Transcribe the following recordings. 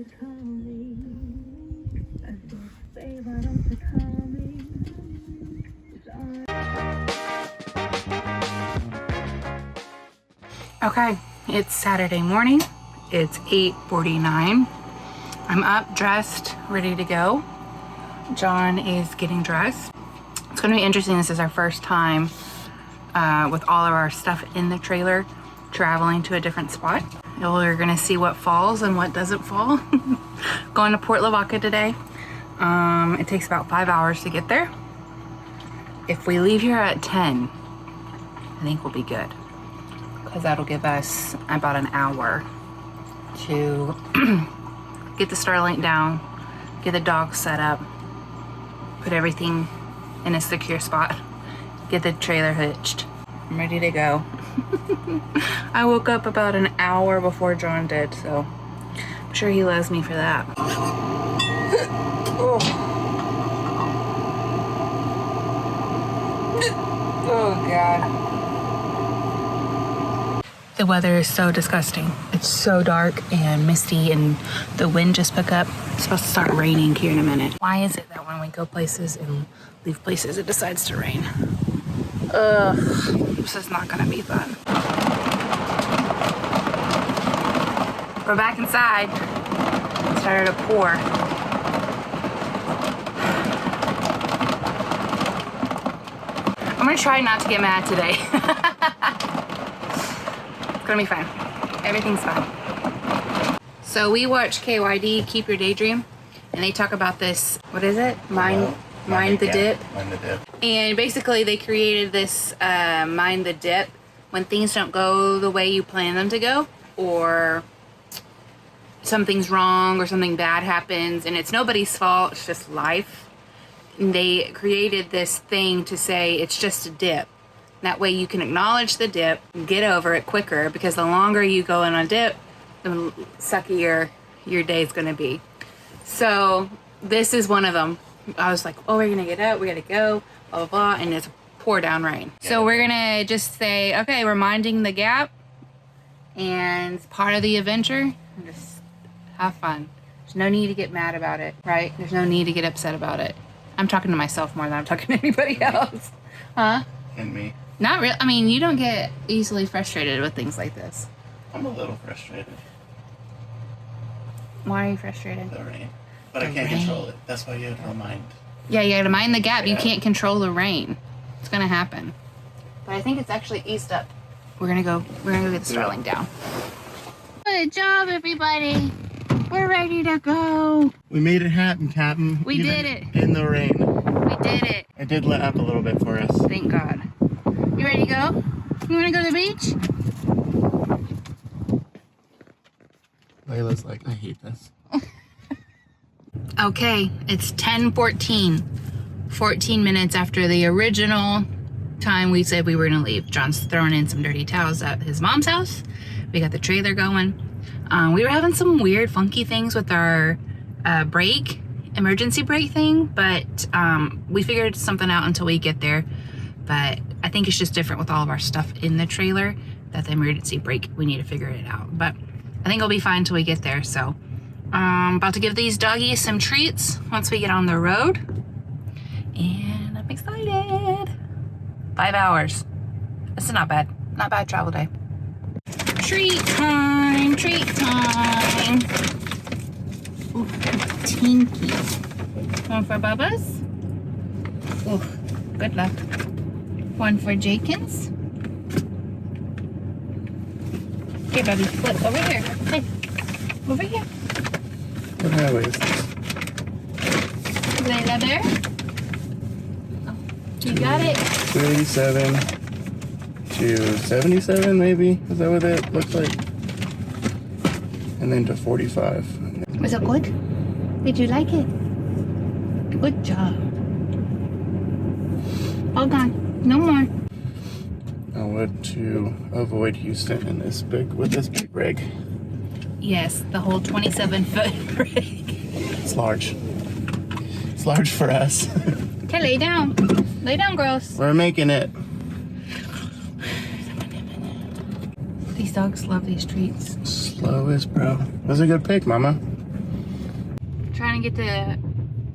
Okay, it's Saturday morning. It's 8:49. I'm up, dressed, ready to go. John is getting dressed. It's gonna be interesting. This is our first time with all of our stuff in the trailer, traveling to a different spot. We're gonna see what falls and what doesn't fall. Going to Port Lavaca today. It takes about 5 hours to get there. If we leave here at 10, I think we'll be good, because that'll give us about an hour to get the Starlink down, get the dogs set up, put everything in a secure spot, get the trailer hitched. I'm ready to go. I woke up about an hour before John did, so I'm sure he loves me for that. Oh. Oh God. The weather is so disgusting. It's so dark and misty, and the wind just picked up. It's supposed to start raining here in a minute. Why is it that when we go places and leave places, it decides to rain? Ugh, this is not gonna be fun. We're back inside. It started to pour. I'm gonna try not to get mad today. It's gonna be fine. Everything's fine. So we watch KYD, Keep Your Daydream, and they talk about this, what is it? Mind the Dip. Mind the Dip. And basically they created this Mind the Dip when things don't go the way you plan them to go, or something's wrong or something bad happens, and it's nobody's fault, it's just life. And they created this thing to say it's just a dip. That way you can acknowledge the dip and get over it quicker, because the longer you go in a dip, the suckier your day is going to be. So this is one of them. I was like, oh, we're going to get up, we got to go, blah, blah, blah, and it's pour down rain. Yeah. So we're going to just say, okay, we're minding the gap, and it's part of the adventure, and just have fun. There's no need to get mad about it, right? There's no need to get upset about it. I'm talking to myself more than I'm talking to anybody else. Huh? And me. Not real. I mean, you don't get easily frustrated with things like this. I'm a little frustrated. Why are you frustrated? The rain. But I can't control it. That's why you have to mind. Yeah, you gotta mind the gap. Yeah. You can't control the rain. It's gonna happen. But I think it's actually eased up. We're gonna go get the Starlink down. Good job, everybody. We're ready to go. We made it happen, Captain. We did it. In the rain. We did it. It did let up a little bit for us. Thank God. You ready to go? You wanna go to the beach? Layla's like, I hate this. Okay, it's 10:14. 14 minutes after the original time we said we were gonna leave. John's throwing in some dirty towels at his mom's house. We got the trailer going. We were having some weird, funky things with our emergency brake thing, but we figured something out until we get there. But I think it's just different with all of our stuff in the trailer, that the emergency brake, we need to figure it out. But I think it'll be fine until we get there. So about to give these doggies some treats once we get on the road. And I'm excited. 5 hours. This is not bad. Not bad travel day. Treat time, treat time. Ooh, Tinky. One for Bubba's. Ooh, good luck. One for Jenkins. Here, Bubby, look, over here. Hey, over here. What highway is this? Layla there. Oh, you got it. 287 to 77, maybe? Is that what that looks like? And then to 45. Was it good? Did you like it? Good job. All gone. No more. I would to avoid Houston in with this big rig. Yes, the whole 27-foot rig. It's large. It's large for us. Okay, lay down. Lay down, girls. We're making it. These dogs love these treats. Slowest, bro. That was a good pick, Mama. trying to get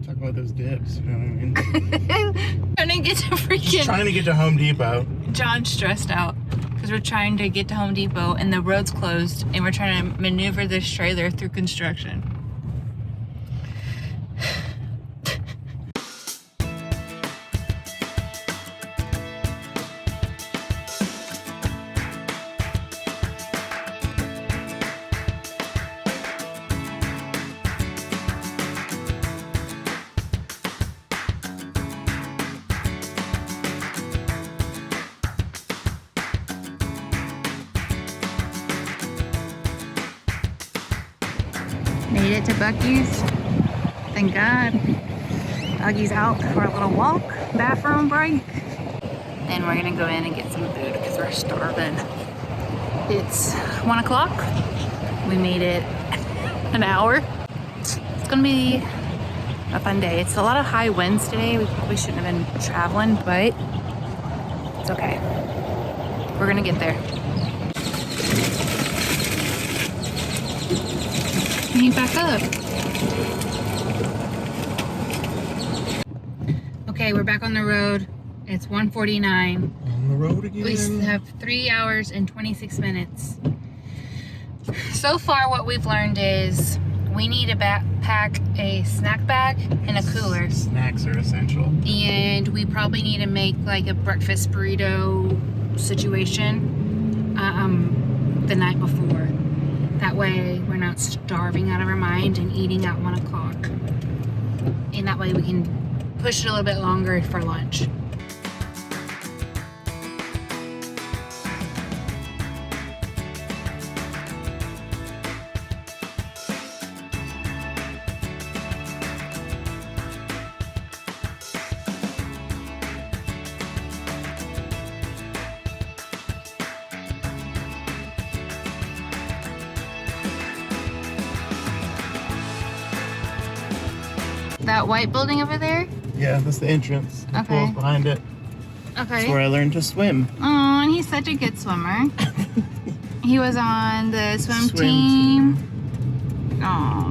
to... Talk about those dips, you know what I mean? trying to get to Just freaking... trying to get to Home Depot. John's stressed out because we're trying to get to Home Depot and the road's closed and we're trying to maneuver this trailer through construction. Made it to Buc-ee's. Thank God. Doggy's out for a little walk, bathroom break. And we're gonna go in and get some food because we're starving. It's 1 o'clock. We made it an hour. It's gonna be a fun day. It's a lot of high winds today. We probably shouldn't have been traveling, but it's okay. We're gonna get there. Hang back up. Okay, we're back on the road. It's 1:49. On the road again. We have 3 hours and 26 minutes. So far, what we've learned is we need to pack a snack bag and a cooler. Snacks are essential. And we probably need to make like a breakfast burrito situation the night before. That way we're not starving out of our mind and eating at 1 o'clock. And that way we can push it a little bit longer for lunch. That white building over there? Yeah, that's the entrance. The Okay. pool's behind it. Okay. That's where I learned to swim. Oh, and he's such a good swimmer. He was on the swim team. Oh.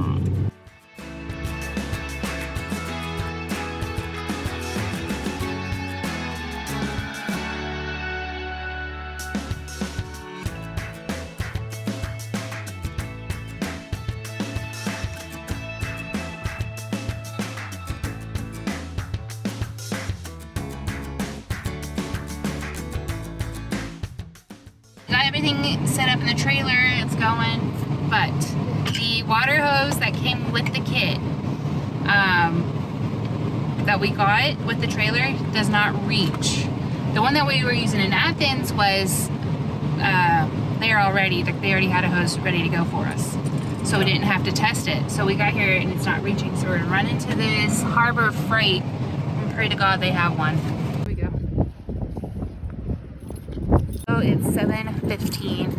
Got everything set up in the trailer, it's going, but the water hose that came with the kit that we got with the trailer does not reach. The one that we were using in Athens was they already had a hose ready to go for us, so we didn't have to test it. So we got here and it's not reaching, so we're gonna run into this Harbor Freight and pray to God they have one. Here we go. So it's 7:15.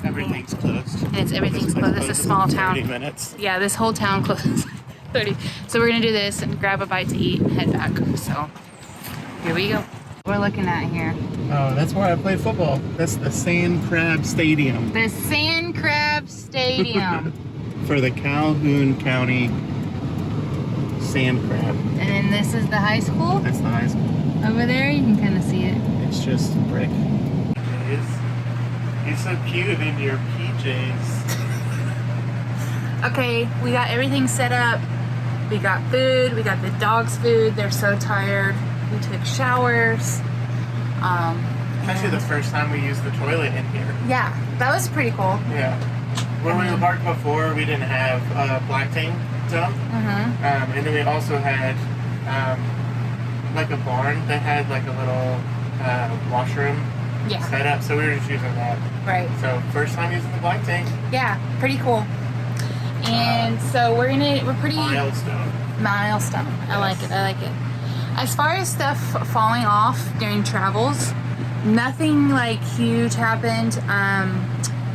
Everything's closed. And everything's closed. It's a small town. 30 minutes. Yeah, this whole town closes 30. So we're gonna do this and grab a bite to eat and head back. So here we go. We're looking at here. Oh, that's where I played football. That's the Sand Crab Stadium. The Sand Crab Stadium. For the Calhoun County Sand Crab. And then this is the high school. That's the high school. Over there, you can kind of see it. It's just brick. You're so cute in your PJs. Okay, we got everything set up. We got food. We got the dogs' food. They're so tired. We took showers. Actually, the first time we used the toilet in here. Yeah, that was pretty cool. Yeah. When we were parked before, we didn't have a black tank dump. And then we also had like a barn that had like a little washroom set up, so we were just using that. Right. So first time using the black tank. Yeah, pretty cool. And so we're pretty Milestone. I like it. As far as stuff falling off during travels, nothing like huge happened.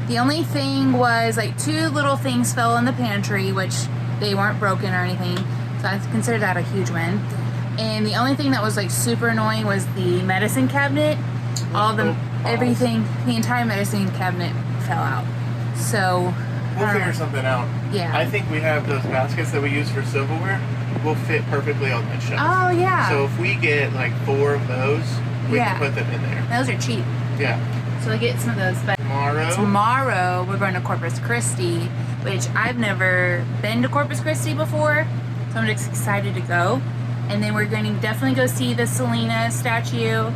The only thing was like 2 little things fell in the pantry, which they weren't broken or anything, so I consider that a huge win. And the only thing that was like super annoying was the medicine cabinet. Everything, the entire medicine cabinet fell out. So we'll figure something out. Yeah. I think we have those baskets that we use for silverware will fit perfectly on that shelf. Oh, yeah. So if we get like 4 of those, we can put them in there. Those are cheap. Yeah. So we'll get some of those. But tomorrow we're going to Corpus Christi, which I've never been to Corpus Christi before. So I'm just excited to go. And then we're going to definitely go see the Selena statue.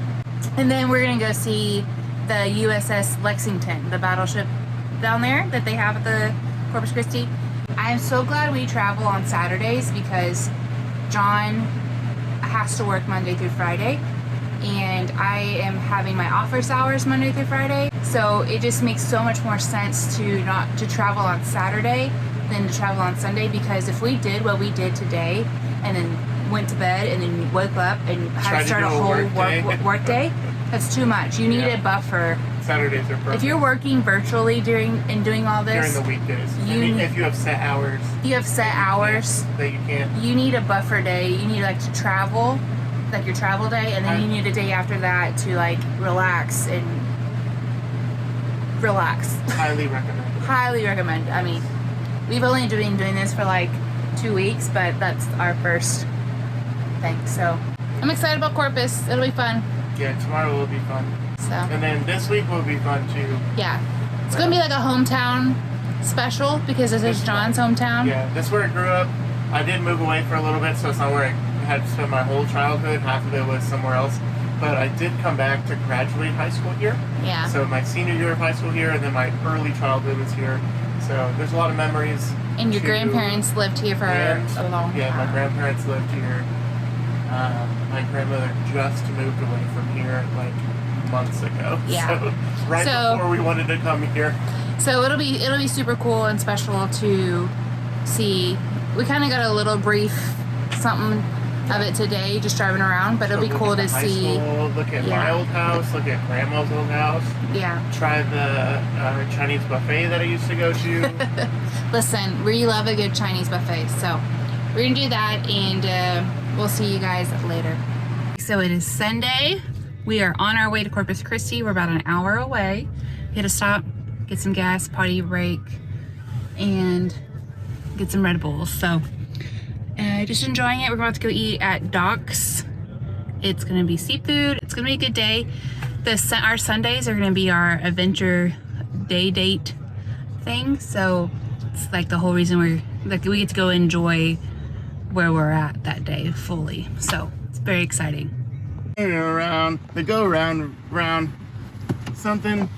And then we're going to go see the USS Lexington, the battleship down there that they have at the Corpus Christi. I am so glad we travel on Saturdays because John has to work Monday through Friday. And I am having my office hours Monday through Friday. So it just makes so much more sense to not to travel on Saturday than to travel on Sunday, because if we did what we did today and then went to bed and then woke up and had to start a whole work day, that's too much. You need a buffer. Saturdays are perfect. If you're working virtually doing all this during the weekdays, if you have set hours, that you can't. You need a buffer day. You need like to travel, like your travel day, and then you need a day after that to like relax. Highly recommend. Highly recommend. I mean, we've only been doing this for like 2 weeks, but that's our first thing. So I'm excited about Corpus. It'll be fun. Yeah, tomorrow will be fun. So. And then this week will be fun too. Yeah. It's going to be like a hometown special because this is John's hometown. Yeah, this is where I grew up. I did move away for a little bit, so it's not where I had spent my whole childhood. Half of it was somewhere else. But I did come back to graduate high school here. Yeah. So my senior year of high school here, and then my early childhood was here. So there's a lot of memories. And your grandparents lived here for a long time. Yeah, my grandparents lived here. My grandmother just moved away from here like months ago. Yeah. So before we wanted to come here. So it'll be super cool and special to see. We kind of got a little brief something of it today, just driving around, but it'll be cool to see. School, look at my old house, look at Grandma's old house. Yeah. Try the Chinese buffet that I used to go to. Listen, we love a good Chinese buffet, so we're gonna do that, and we'll see you guys later. So it is Sunday. We are on our way to Corpus Christi. We're about an hour away. Hit a stop, get some gas, potty break, and get some Red Bulls. So just enjoying it. We're about to go eat at Docks. It's gonna be seafood. It's gonna be a good day. Our Sundays are gonna be our adventure day date thing. So it's like the whole reason we get to go enjoy where we're at that day fully. So it's very exciting. They go around something.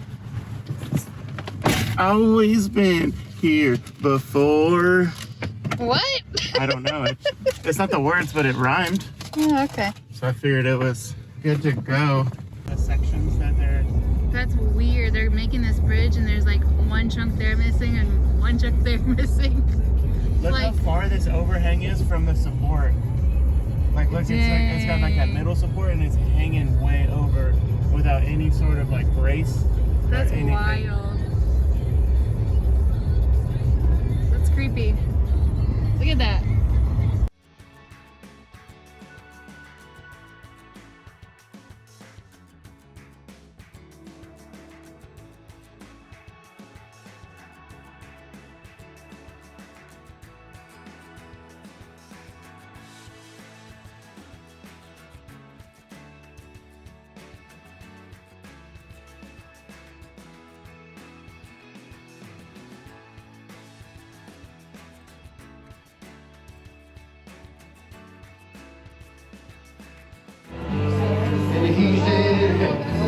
Always been here before. What? I don't know. It's not the words, but it rhymed. Oh, okay. So I figured it was good to go. The sections that they're... That's weird. They're making this bridge and there's like one chunk there missing and one chunk there missing. Look how far this overhang is from the support. Like, look, it's got like that middle support and it's hanging way over without any sort of like brace. That's wild. That's creepy. Look at that.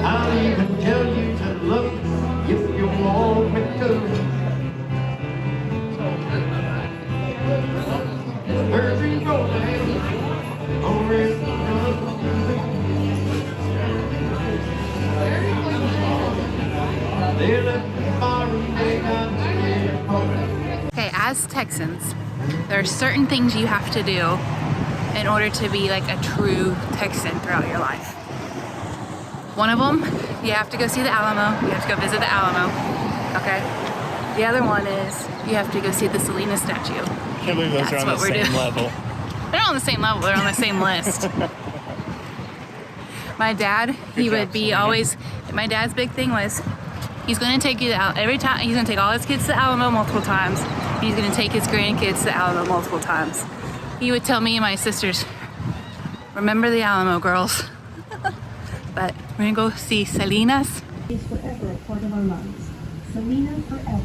I'll even tell you to look if you want me to. Hurry, go, man. Over in Okay, as Texans, there are certain things you have to do in order to be like a true Texan throughout your life. One of them, you have to go see the Alamo. You have to go visit the Alamo. Okay. The other one is you have to go see the Selena statue. I can't believe those are on the same level. They're not on the same level. They're on the same list. My dad, my dad's big thing was he's going to take you out every time. He's going to take all his kids to the Alamo multiple times. He's gonna take his grandkids to Alamo multiple times. He would tell me and my sisters, remember the Alamo, girls. But we're gonna go see Selena's. Is forever a part of our lives. Selena forever.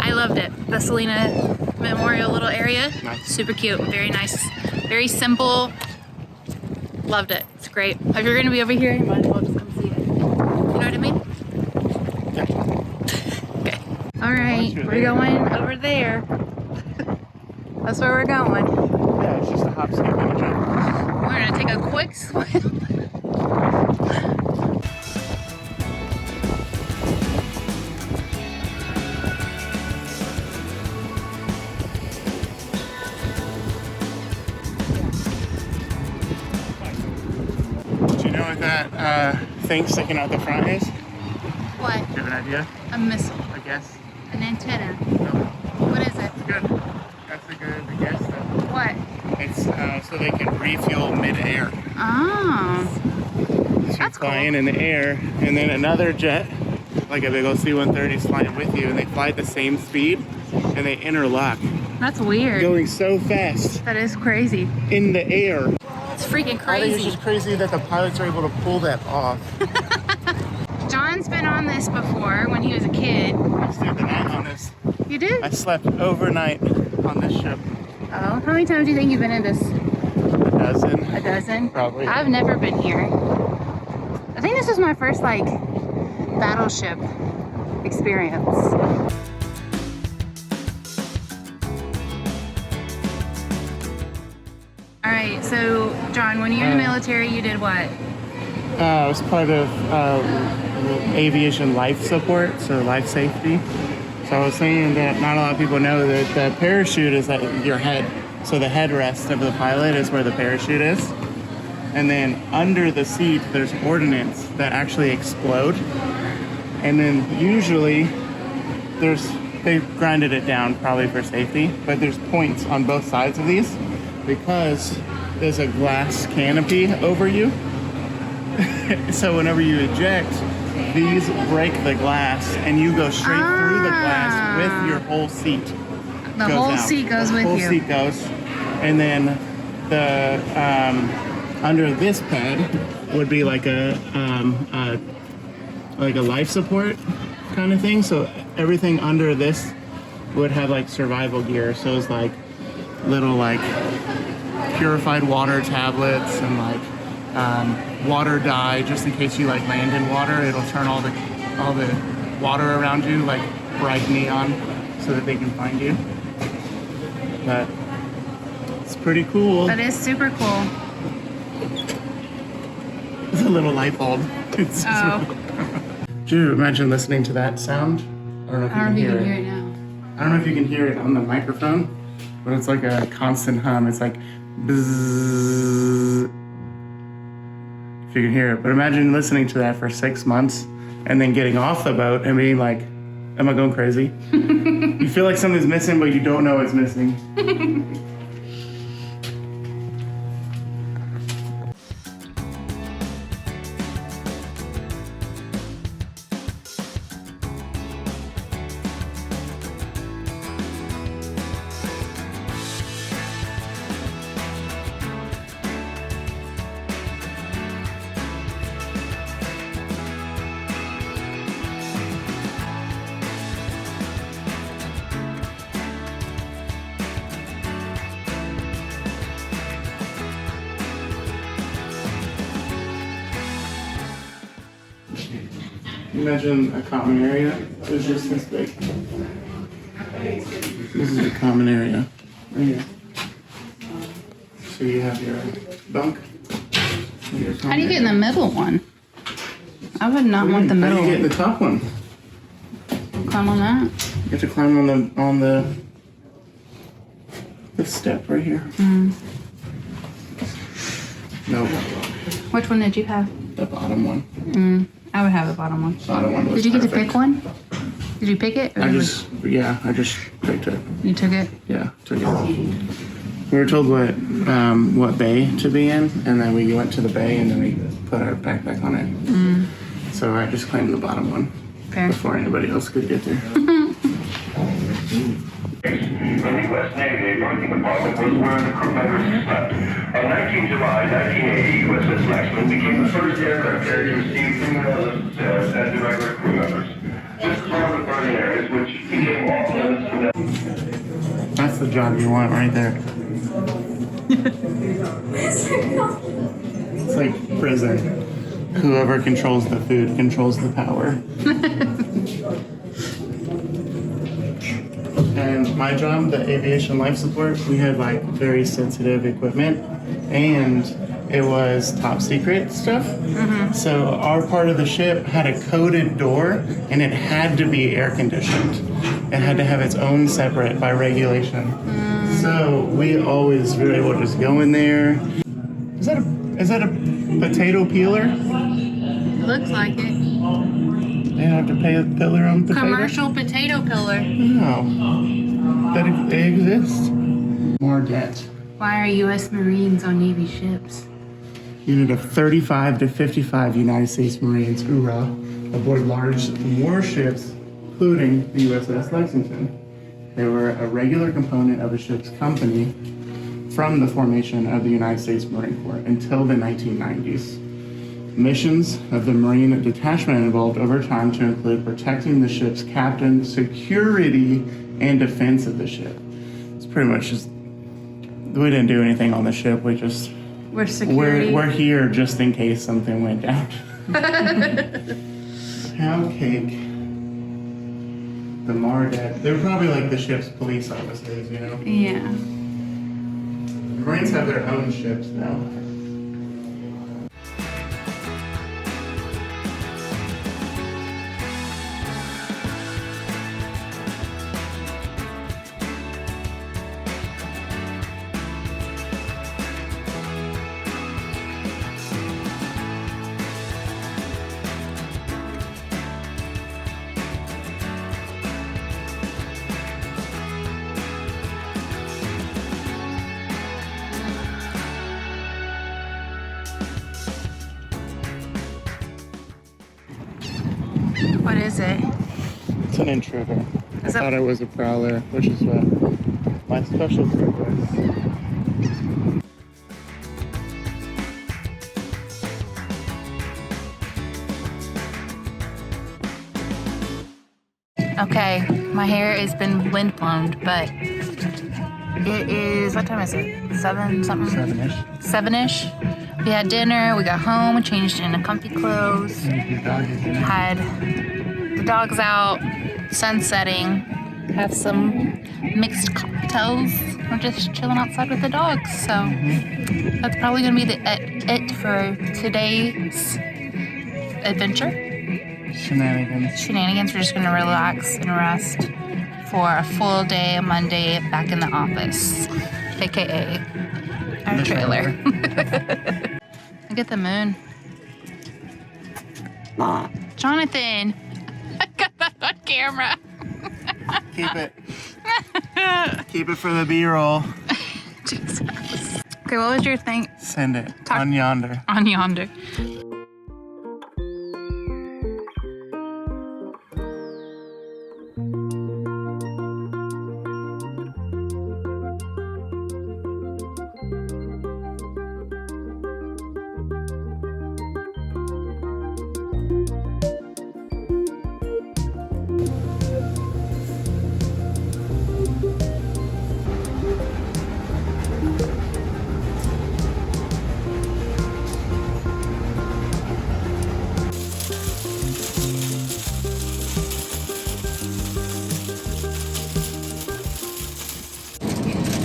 I loved it. The Selena Memorial little area. Nice. Super cute. Very nice. Very simple. Loved it. It's great. If you're going to be over here, you might as well just come see it. You know what I mean? Okay. All right. We're going over there. That's where we're going. Yeah, it's just a hop, skip, and a jump. We're going to take a quick swim. Do you know what that thing sticking out the front is? Do What? you have an idea? A missile. I guess. An antenna. No. What is it? It's good. That's a good guess. Though. What? It's so they can refuel mid-air. Oh. So you're That's cool. flying in the air, and then another jet, like a big old C-130, is flying with you, and they fly at the same speed, and they interlock, That's weird. going so fast That is crazy. in the air. It's freaking I think it's crazy. just crazy that the pilots are able to pull that off. John's been on this before when he was a kid. I stayed the night on this. You did? I slept overnight on this ship. Oh, how many times do you think you've been in this? A dozen. A dozen? Probably. I've never been here. I think this was my first, like, battleship experience. All right, so, John, when you were in the military, you did what? I was part of aviation life support, so life safety. So I was saying that not a lot of people know that the parachute is at your head. So the headrest of the pilot is where the parachute is. And then under the seat, there's ordnance that actually explode. And then usually they've grinded it down probably for safety, but there's points on both sides of these because there's a glass canopy over you. So whenever you eject, these break the glass and you go straight through the glass with your whole seat. The whole seat goes with you. The whole seat goes. And then the under this pad would be like a life support kind of thing. So everything under this would have like survival gear. So it's like little like purified water tablets and like water dye, just in case you like land in water. It'll turn all the water around you like bright neon so that they can find you. But it's pretty cool. That is super cool. It's a little light bulb. It's Do you imagine listening to that sound? I don't know if I don't know if you can hear it. it now. I don't know if you can hear it on the microphone, but it's like a constant hum. It's like bzzz. If you can hear it. But imagine listening to that for 6 months and then getting off the boat and being like, am I going crazy? You feel like something's missing, but you don't know it's missing. Imagine a common area. It was just this big. This is a common area. Right here. So you have your bunk. How do you get in the middle one? I would not want the middle How do you get in one. the top one? Climb on that? You have to climb on the this step right here. Nope. Which one did you have? The bottom one. I would have the bottom one. Bottom one was Did you get to perfect. pick one? Did you pick it? Or I just picked it. You took it? Yeah, took it. We were told what bay to be in, and then we went to the bay, and then we put our backpack on it. So I just claimed the bottom one. Fair. Before anybody else could get there. The U.S. Navy Marine Department was where the crew members slept. On 19 July 1980, USS Lexington became the first aircraft carrier to receive female as the regular crew members. Just part of the burning areas, which became off limits to them. That's the job you want right there. It's like prison. Whoever controls the food controls the power. And my job, the aviation life support, we had like very sensitive equipment, and it was top secret stuff. So our part of the ship had a coded door, and it had to be air conditioned. It had to have its own separate by regulation. So we always were able to just go in there. Is that a potato peeler? It looks like it. They have to pay a pillar on potato? Commercial potato pillar. No. They exist. More debt. Why are U.S. Marines on Navy ships? Unit of 35 to 55 United States Marines, hoorah, aboard large warships, including the USS Lexington. They were a regular component of a ship's company from the formation of the United States Marine Corps until the 1990s. Missions of the Marine detachment evolved over time to include protecting the ship's captain, security, and defense of the ship. It's pretty much just, we didn't do anything on the ship, we just, We're security. we're here just in case something went down. Cow cake. The Mardet. They were probably like the ship's police officers, you know? Yeah. The Marines have their own ships now. What is it? It's an intruder. I Is that- thought it was a prowler, which is what my specialty was. Okay, my hair has been wind blown, but it is, what time is it? 7 something? 7-ish. 7-ish. We had dinner, we got home, we changed into comfy clothes, Your dog is in it. had the dogs out, sun setting, have some mixed cocktails. We're just chilling outside with the dogs, so that's probably gonna be it for today's adventure. Shenanigans. We're just gonna relax and rest for a full day, Monday, back in the office, aka our The trailer. Look at the moon. Jonathan, I got that on camera. Keep it. Keep it for the B-roll. Jesus. Okay, what was your thing Send it. Talk- On yonder. on yonder?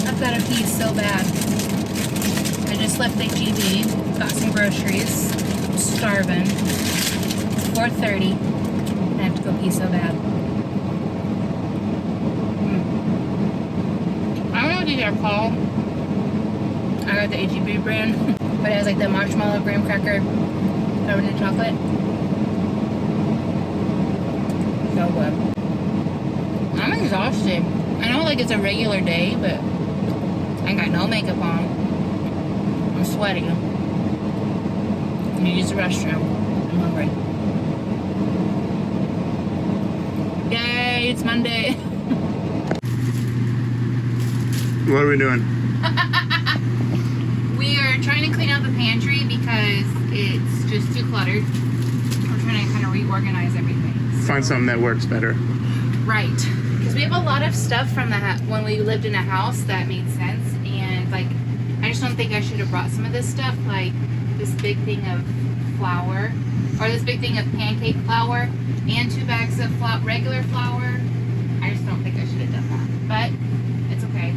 I've got to pee so bad. I just left HEB, got some groceries. I'm starving. It's 4:30. I have to go pee so bad. I don't know what to these are called. I got the H-E-B brand, but it has like the marshmallow graham cracker covered in chocolate. So good. I'm exhausted. I know like it's a regular day, but I got no makeup on. I'm sweating. I need to use the restroom. I'm hungry. Yay, it's Monday. What are we doing? We are trying to clean out the pantry because it's just too cluttered. We're trying to kind of reorganize everything. So, Find something that works better. right. Because we have a lot of stuff from the when we lived in a house that made sense. And like, I just don't think I should have brought some of this stuff. Like this big thing of flour. Or this big thing of pancake flour. And 2 bags of regular flour. I just don't think I should have done that. But it's okay.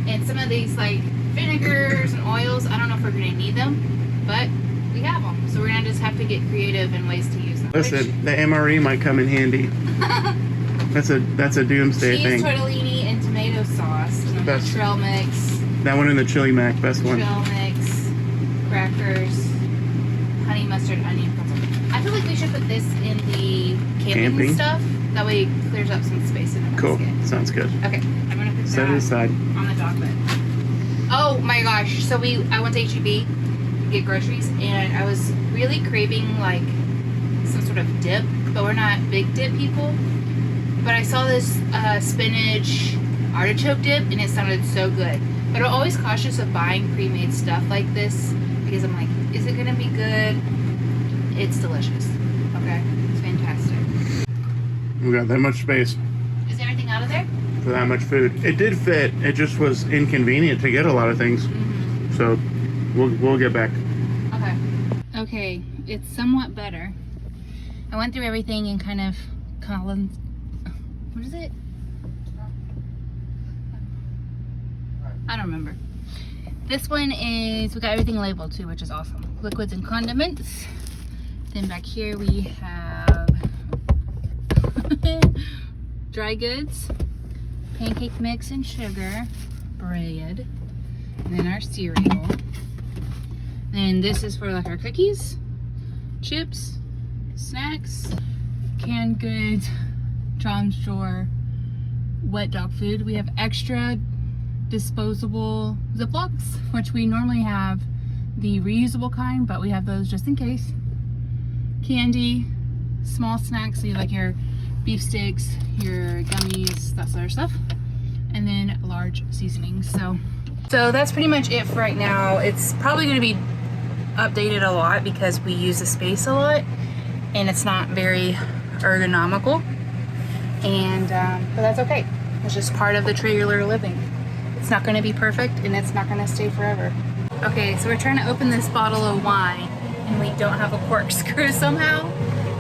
And some of these like vinegars and oils, I don't know if we're going to need them, but we have them. So we're going to just have to get creative in ways to use them. Listen, the MRE might come in handy. That's a doomsday cheese thing. tortellini and tomato sauce. And Best. trail mix. That one and the chili mac, best one. Trail mix. Crackers. Honey mustard onion pretzel. I feel like we should put this in the camping stuff. That way it clears up some space in the Cool. basket. Sounds good. Okay, I'm going to put Set it that aside. on the docket. Oh my gosh, so I went to H-E-B to get groceries, and I was really craving like some sort of dip, but we're not big dip people. But I saw this spinach artichoke dip, and it sounded so good. But I'm always cautious of buying pre-made stuff like this, because I'm like, is it gonna be good? It's delicious, okay? It's fantastic. We got that much space Is everything out of there? for that much food. It did fit. It just was inconvenient to get a lot of things. Mm-hmm. So we'll get back. Okay. Okay, it's somewhat better. I went through everything and kind of what is it? I don't remember. This one is, we got everything labeled too, which is awesome. Liquids and condiments. Then back here we have dry goods, pancake mix and sugar, bread, and then our cereal. And this is for like our cookies, chips, snacks, canned goods, John's drawer, wet dog food. We have extra disposable Ziplocs, which we normally have the reusable kind, but we have those just in case. Candy, small snacks, so you like your beef sticks, your gummies, that sort of stuff, and then large seasonings. So that's pretty much it for right now. It's probably going to be updated a lot because we use the space a lot, and it's not very ergonomical. And but that's okay. It's just part of the trailer living. It's not going to be perfect, and it's not going to stay forever. Okay, so we're trying to open this bottle of wine, and we don't have a corkscrew somehow.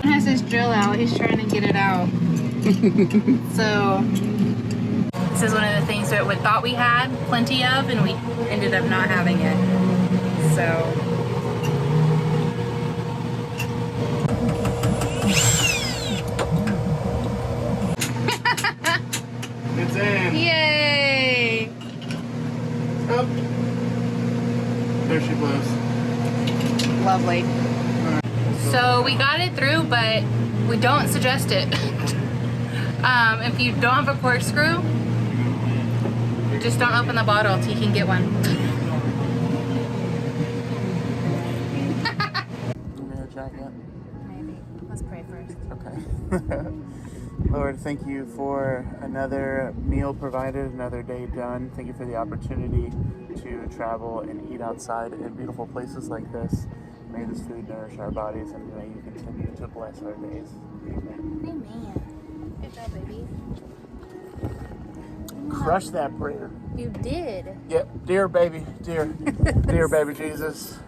He has his drill out. He's trying to get it out. So this is one of the things that we thought we had plenty of, and we ended up not having it. So It's in. yay! Oh. There she blows. Lovely. So we got it through, but we don't suggest it. If you don't have a corkscrew, just don't open the bottle until you can get one. You want me to check yet? Maybe. Let's pray first. Okay. Lord, thank you for another meal provided, another day done. Thank you for the opportunity to travel and eat outside in beautiful places like this. May this food nourish our bodies, and may you continue to bless our days. Amen. Amen. Good job, baby. Crush that prayer. You did. Yep, dear baby, dear baby Jesus.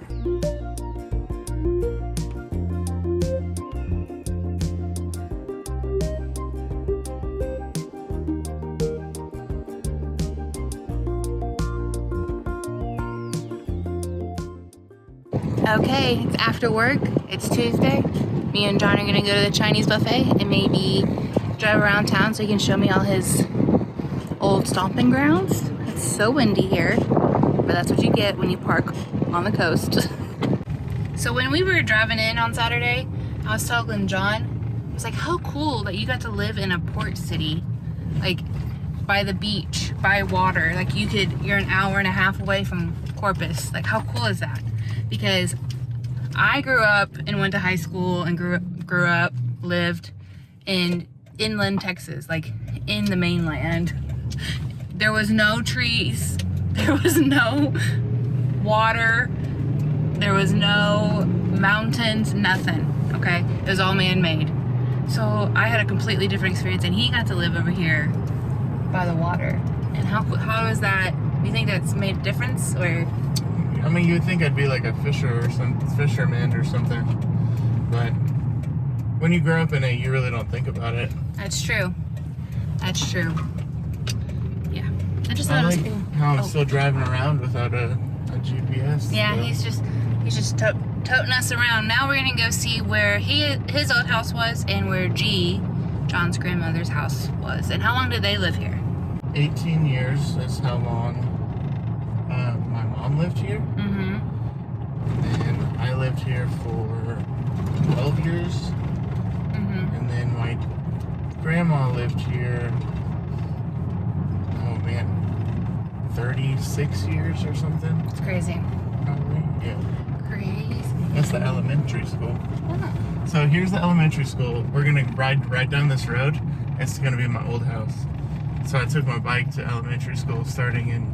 Okay, it's after work. It's Tuesday. Me and John are gonna go to the Chinese buffet and maybe drive around town so he can show me all his old stomping grounds. It's It's so windy here, but that's what you get when you park on the coast. So when we were driving in on Saturday, I was telling John, I was like, how cool that you got to live in a port city, like by the beach, by water. Like you're an hour and a half away from Corpus. Like how cool is that? Because I grew up and went to high school and grew up, lived in inland Texas, like in the mainland. There was no trees, there was no water, there was no mountains, nothing, okay? It was all man-made. So I had a completely different experience, and he got to live over here by the water. And how is that? Do you think that's made a difference, or? I mean, you'd think I'd be like a fisherman or something, but when you grow up in it, you really don't think about it. That's true. That's true. Yeah. I just thought it was cool. How I'm still driving around without a GPS. Yeah, so. he's just toting us around. Now we're gonna go see where his old house was and where John's grandmother's house was. And how long did they live here? 18 years is how long my mom lived here. Mm-hmm. And I lived here for 12 years. Mm-hmm. And then my grandma lived here, oh man, 36 years or something. It's crazy. Probably, yeah. Crazy. That's the elementary school. Oh. So here's the elementary school. We're gonna ride down this road. It's gonna be my old house. So I took my bike to elementary school starting in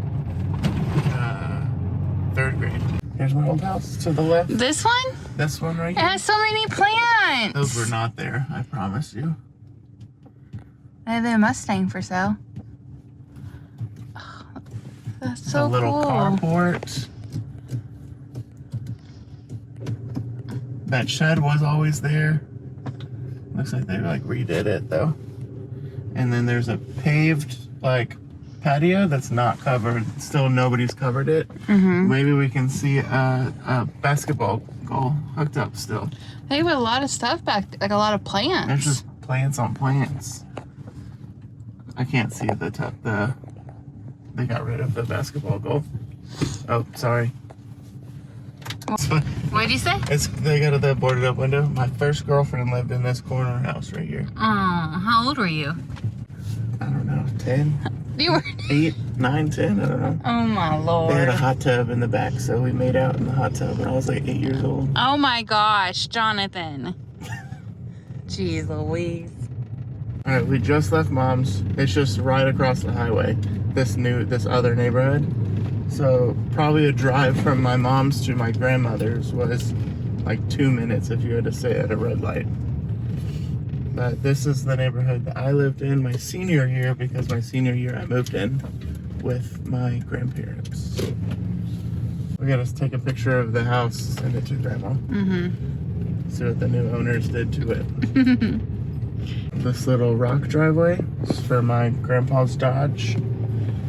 3rd grade. Here's my old house to the left. This one? This one right It here. has so many plants. Those were not there, I promise you. I have a Mustang for sale. Oh, that's so a little cool. carport. That shed was always there. Looks like they like redid it though. And then there's a paved like patio that's not covered. Still nobody's covered it. Mm-hmm. Maybe we can see a basketball goal hooked up still. They have a lot of stuff back there, like a lot of plants. There's just plants on plants. I can't see the top. They got rid of the basketball goal. Oh, sorry. What did you say? They got the boarded up window. My first girlfriend lived in this corner house right here. Oh, how old were you? I don't know, 10? You were 8, 9, 10, I don't know. Oh my lord. They had a hot tub in the back, so we made out in the hot tub when I was like 8 years old. Oh my gosh, Jonathan. Jeez Louise. Alright, we just left Mom's. It's just right across the highway. This other neighborhood. So probably a drive from my mom's to my grandmother's was like 2 minutes if you had to stay at a red light. But this is the neighborhood that I lived in my senior year, because my senior year I moved in with my grandparents. We gotta take a picture of the house, send it to Grandma. Mm-hmm. See what the new owners did to it. This little rock driveway is for my grandpa's Dodge.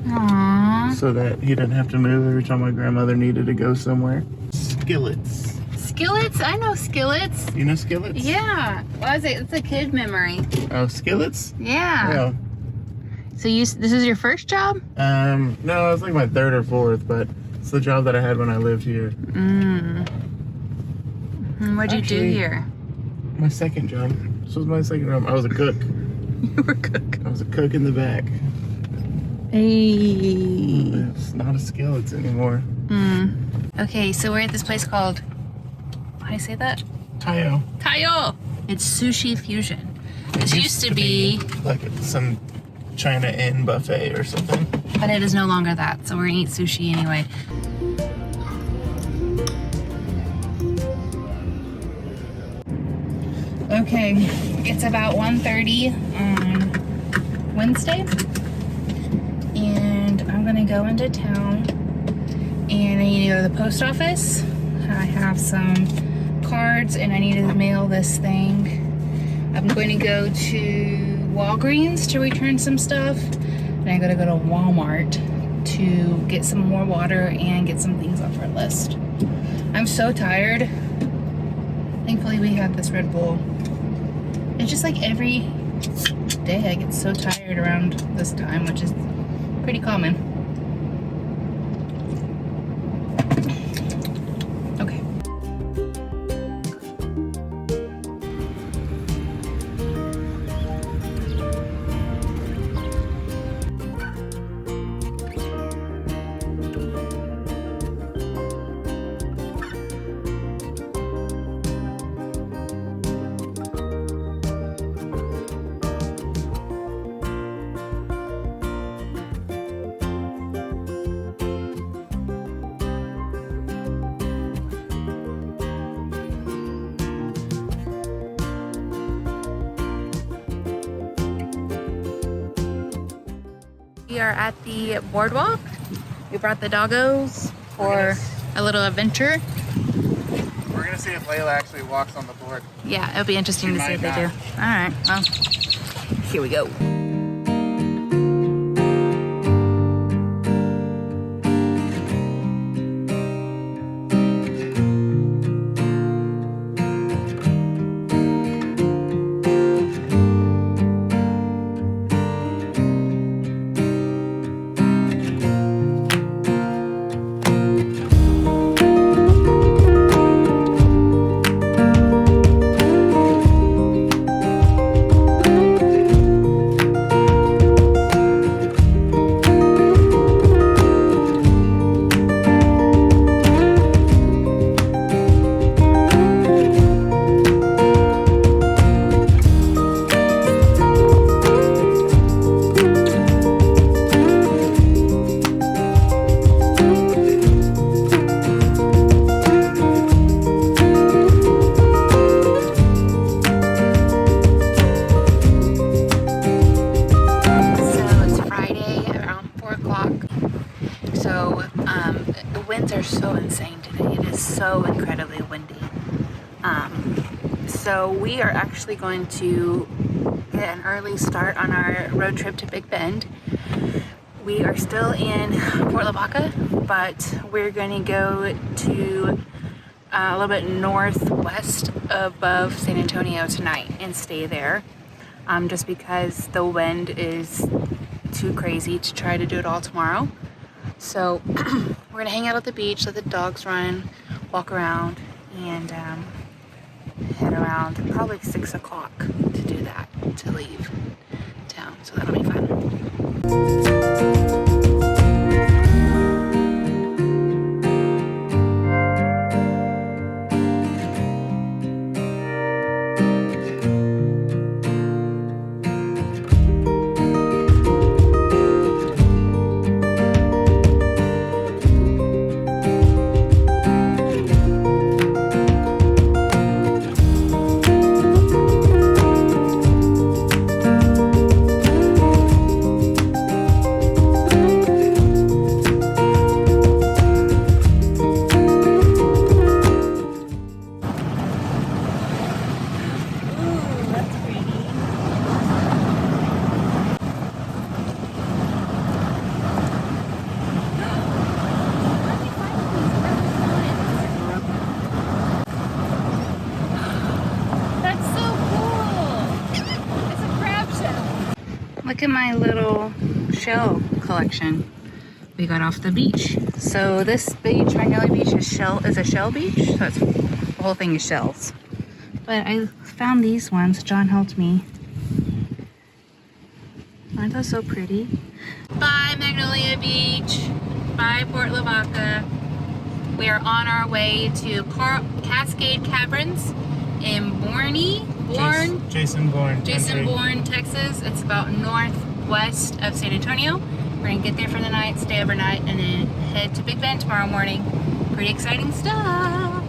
Aww. So that he didn't have to move every time my grandmother needed to go somewhere. Skillets. Skillets? I know skillets. You know skillets? Yeah. What is it? It's a kid memory. Oh, skillets? Yeah. Yeah. So this is your first job? No, it's like my 3rd or 4th, but it's the job that I had when I lived here. Mm. And what'd you do here? My 2nd job. This was my 2nd job. I was a cook. You were a cook. I was a cook in the back. Hey. It's not a skillets anymore. Okay, so we're at this place called, how do you say that? Tayo. Tayo. It's sushi fusion. This used to be, like some China Inn buffet or something. but it is no longer that. So we're gonna eat sushi anyway. Okay, it's about 1:30 on Wednesday, and I'm gonna go into town, and I need to go to the post office. I have some cards, and I need to mail this thing. I'm going to go to Walgreens to return some stuff, and I gotta go to Walmart to get some more water and get some things off our list. I'm so tired. Thankfully we have this Red Bull. It's just like every day I get so tired around this time, which is pretty common. We are at the boardwalk. We brought the doggos for a little adventure. We're gonna see if Layla actually walks on the board. Yeah, it'll be interesting to see if they do. All right, well, here we go. Are so insane today. It is so incredibly windy. So we are actually going to get an early start on our road trip to Big Bend. We are still in Port Lavaca, but we're going to go to a little bit northwest above San Antonio tonight and stay there, just because the wind is too crazy to try to do it all tomorrow. So we're gonna hang out at the beach, let the dogs run, walk around, and head around probably 6 o'clock to do that, to leave town. So that'll be fun. Look at my little shell collection we got off the beach. So this beach, Magnolia Beach, is a shell beach. So the whole thing is shells. But I found these ones. John helped me. Aren't those so pretty? Bye Magnolia Beach. Bye Port Lavaca. We are on our way to Cascade Caverns in Jason Bourne, Texas. It's about northwest of San Antonio. We're gonna get there for the night, stay overnight, and then head to Big Bend tomorrow morning. Pretty exciting stuff.